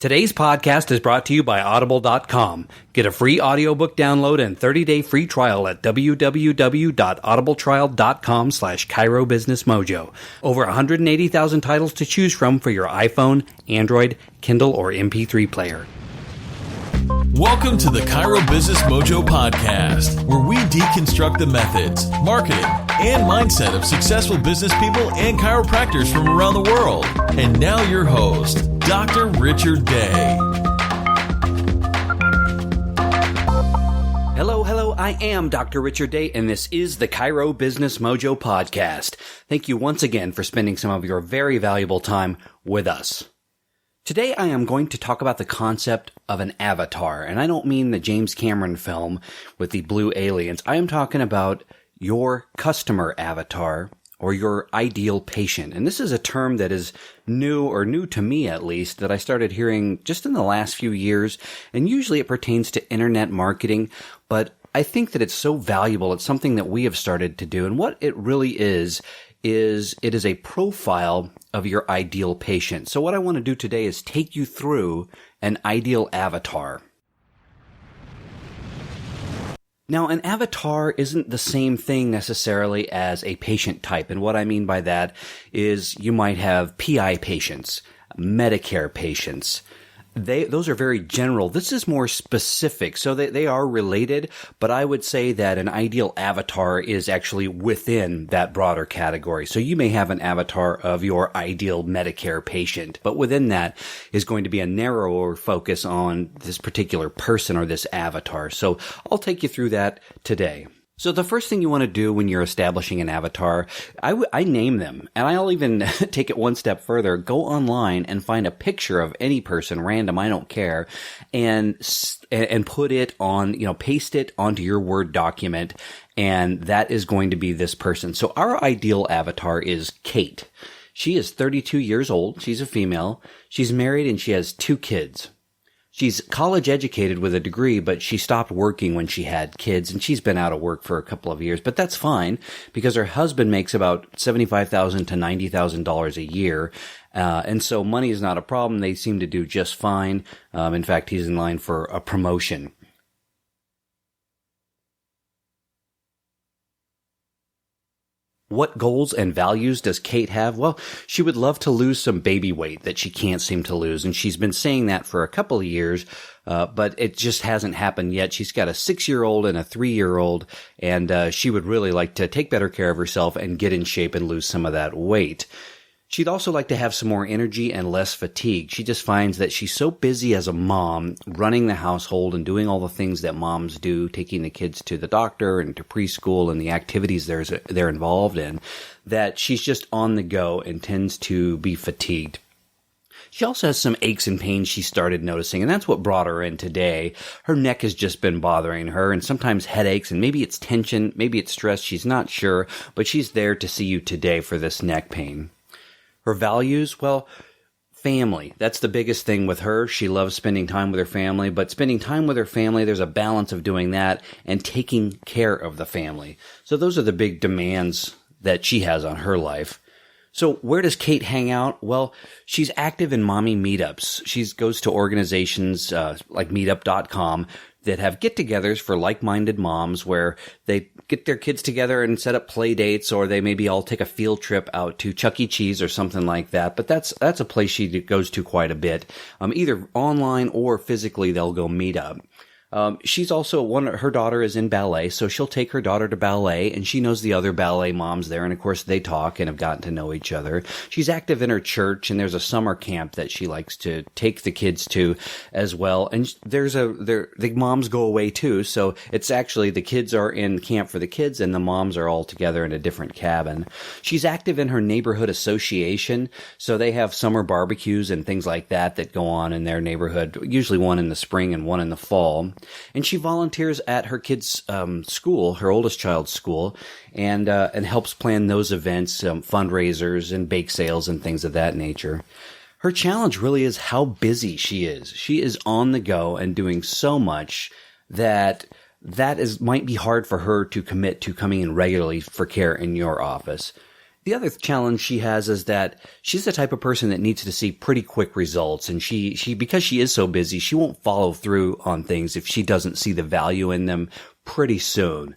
Today's podcast is brought to you by Audible.com. Get a free audiobook download and 30-day free trial at www.audibletrial.com/ChiroBusinessMojo. Over 180,000 titles to choose from for your iPhone, Android, Kindle, or MP3 player. Welcome to the Chiro Business Mojo podcast, where we deconstruct the methods, marketing, and mindset of successful business people and chiropractors from around the world. And now your host, Dr. Richard Day. Hello, I am Dr. Richard Day, and this is the Chiro Business Mojo podcast. Thank you once again for spending some of your very valuable time with us. Today I am going to talk about the concept of an avatar, and I don't mean the James Cameron film with the blue aliens. I am talking about your customer avatar or your ideal patient. And this is a term that is new to me at least, that I started hearing just in the last few years, and usually it pertains to internet marketing, but I think that it's so valuable. It's something that we have started to do, and what it really is it is a profile of your ideal patient. So what I want to do today is take you through an ideal avatar. Now, an avatar isn't the same thing necessarily as a patient type. And what I mean by that is you might have PI patients, Medicare patients. Those are very general. This is more specific. So they are related, but I would say that an ideal avatar is actually within that broader category. So you may have an avatar of your ideal Medicare patient, but within that is going to be a narrower focus on this particular person or this avatar. So I'll take you through that today. So the first thing you want to do when you're establishing an avatar, I name them, and I'll even take it one step further. Go online and find a picture of any person, random, I don't care, and put it on, paste it onto your Word document, and that is going to be this person. So our ideal avatar is Kate. She is 32 years old. She's a female. She's married and she has 2 kids. She's college educated with a degree, but she stopped working when she had kids, and she's been out of work for a couple of years. But that's fine because her husband makes about $75,000 to $90,000 a year, and so money is not a problem. They seem to do just fine. In fact, he's in line for a promotion. What goals and values does Kate have? Well, she would love to lose some baby weight that she can't seem to lose, and she's been saying that for a couple of years, but it just hasn't happened yet. She's got a 6-year-old and a 3-year-old, and she would really like to take better care of herself and get in shape and lose some of that weight. She'd also like to have some more energy and less fatigue. She just finds that she's so busy as a mom, running the household and doing all the things that moms do, taking the kids to the doctor and to preschool and the activities they're involved in, that she's just on the go and tends to be fatigued. She also has some aches and pains she started noticing, and that's what brought her in today. Her neck has just been bothering her, and sometimes headaches, and maybe it's tension, maybe it's stress, she's not sure, but she's there to see you today for this neck pain. Her values, well, family. That's the biggest thing with her. She loves spending time with her family, but spending time with her family, there's a balance of doing that and taking care of the family. So those are the big demands that she has on her life. So where does Kate hang out? Well, she's active in mommy meetups. She goes to organizations like meetup.com that have get-togethers for like-minded moms where they get their kids together and set up play dates, or they maybe all take a field trip out to Chuck E. Cheese or something like that. But that's a place she goes to quite a bit. Either online or physically they'll go meet up. She's also her daughter is in ballet, so she'll take her daughter to ballet, and she knows the other ballet moms there, and of course they talk and have gotten to know each other. She's active in her church, and there's a summer camp that she likes to take the kids to as well. And the moms go away too, so it's actually the kids are in camp for the kids, and the moms are all together in a different cabin. She's active in her neighborhood association, so they have summer barbecues and things like that go on in their neighborhood, usually one in the spring and one in the fall. And she volunteers at her kids' school, her oldest child's school, and helps plan those events, fundraisers and bake sales and things of that nature. Her challenge really is how busy she is. She is on the go and doing so much that might be hard for her to commit to coming in regularly for care in your office. The other challenge she has is that she's the type of person that needs to see pretty quick results. And she because she is so busy, she won't follow through on things if she doesn't see the value in them pretty soon.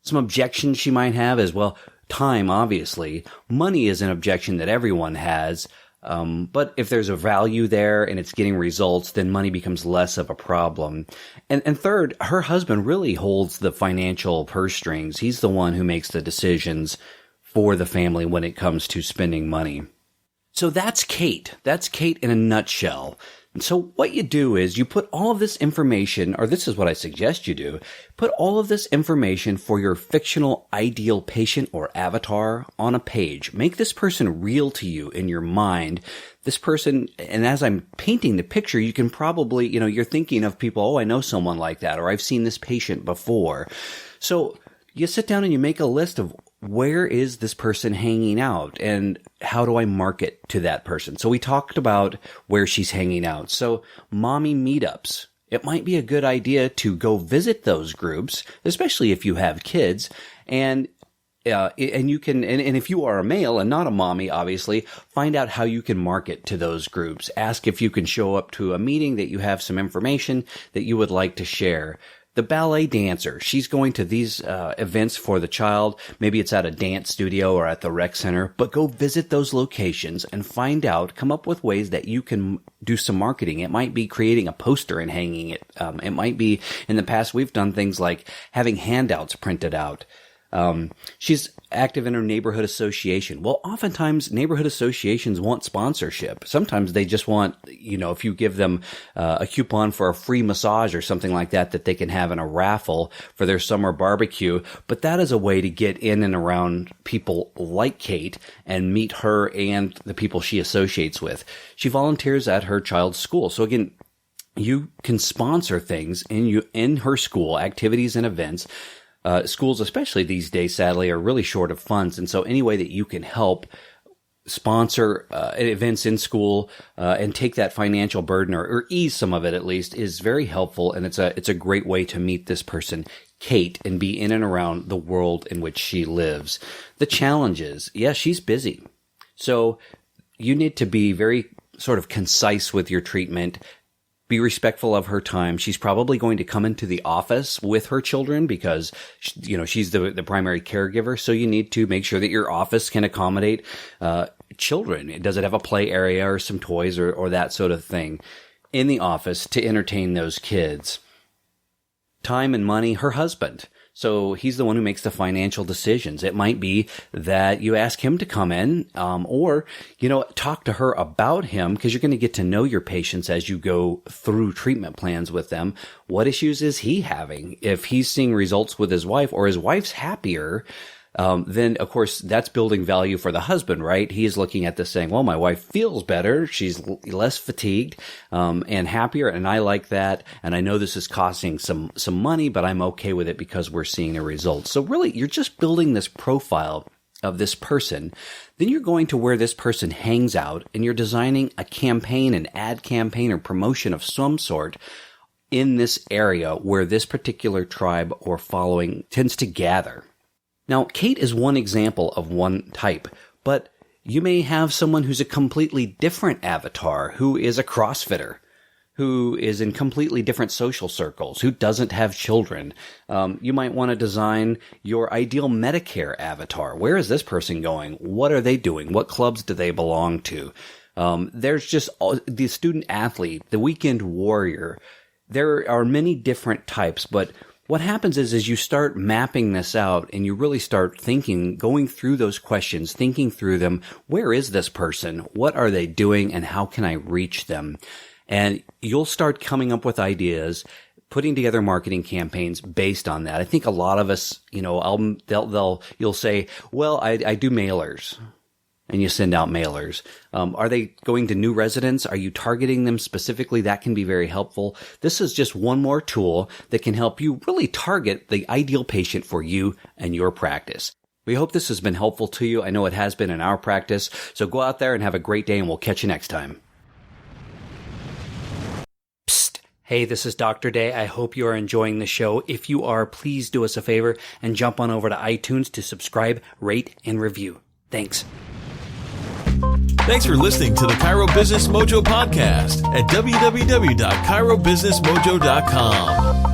Some objections she might have is, well, time, obviously. Money is an objection that everyone has. But if there's a value there and it's getting results, then money becomes less of a problem. And third, her husband really holds the financial purse strings. He's the one who makes the decisions for the family when it comes to spending money. So that's Kate. That's Kate in a nutshell. And so what you do is you put all of this information, or this is what I suggest you do, put all of this information for your fictional ideal patient or avatar on a page. Make this person real to you in your mind. This person, and as I'm painting the picture, you can probably, you're thinking of people, oh, I know someone like that, or I've seen this patient before. So you sit down and you make a list of where is this person hanging out and how do I market to that person? So we talked about where she's hanging out. So mommy meetups. It might be a good idea to go visit those groups, especially if you have kids. And you can, and if you are a male and not a mommy, obviously, find out how you can market to those groups. Ask if you can show up to a meeting that you have some information that you would like to share. The ballet dancer, she's going to these events for the child. Maybe it's at a dance studio or at the rec center, but go visit those locations and find out, come up with ways that you can do some marketing. It might be creating a poster and hanging it. It might be, in the past, we've done things like having handouts printed out. She's active in her neighborhood association. Well, oftentimes neighborhood associations want sponsorship. Sometimes they just want, if you give them a coupon for a free massage or something like that they can have in a raffle for their summer barbecue. But that is a way to get in and around people like Kate and meet her and the people she associates with. She volunteers at her child's school. So again, you can sponsor things in her school, activities and events. Schools, especially these days, sadly, are really short of funds. And so any way that you can help sponsor events in school and take that financial burden or ease some of it at least is very helpful. And it's a great way to meet this person, Kate, and be in and around the world in which she lives. The challenge is, she's busy. So you need to be very sort of concise with your treatment. Be respectful of her time. She's probably going to come into the office with her children because, she's the primary caregiver. So you need to make sure that your office can accommodate children. Does it have a play area or some toys or that sort of thing in the office to entertain those kids? Time and money, her husband. So he's the one who makes the financial decisions. It might be that you ask him to come in, or, talk to her about him because you're going to get to know your patients as you go through treatment plans with them. What issues is he having? If he's seeing results with his wife or his wife's happier, then of course that's building value for the husband, right? He is looking at this saying, well, my wife feels better. She's less fatigued, and happier. And I like that. And I know this is costing some money, but I'm okay with it because we're seeing the results. So really, you're just building this profile of this person. Then you're going to where this person hangs out and you're designing a campaign, an ad campaign or promotion of some sort in this area where this particular tribe or following tends to gather. Now, Kate is one example of one type, but you may have someone who's a completely different avatar, who is a CrossFitter, who is in completely different social circles, who doesn't have children. You might want to design your ideal Medicare avatar. Where is this person going? What are they doing? What clubs do they belong to? There's just the student athlete, the weekend warrior. There are many different types, but what happens is you start mapping this out and you really start thinking, going through those questions, thinking through them. Where is this person? What are they doing? And how can I reach them? And you'll start coming up with ideas, putting together marketing campaigns based on that. I think a lot of us, you'll say, well, I do mailers. And you send out mailers. Are they going to new residents? Are you targeting them specifically? That can be very helpful. This is just one more tool that can help you really target the ideal patient for you and your practice. We hope this has been helpful to you. I know it has been in our practice. So go out there and have a great day, and we'll catch you next time. Psst. Hey, this is Dr. Day. I hope you are enjoying the show. If you are, please do us a favor and jump on over to iTunes to subscribe, rate, and review. Thanks. Thanks for listening to the Cairo Business Mojo podcast at www.cairobusinessmojo.com.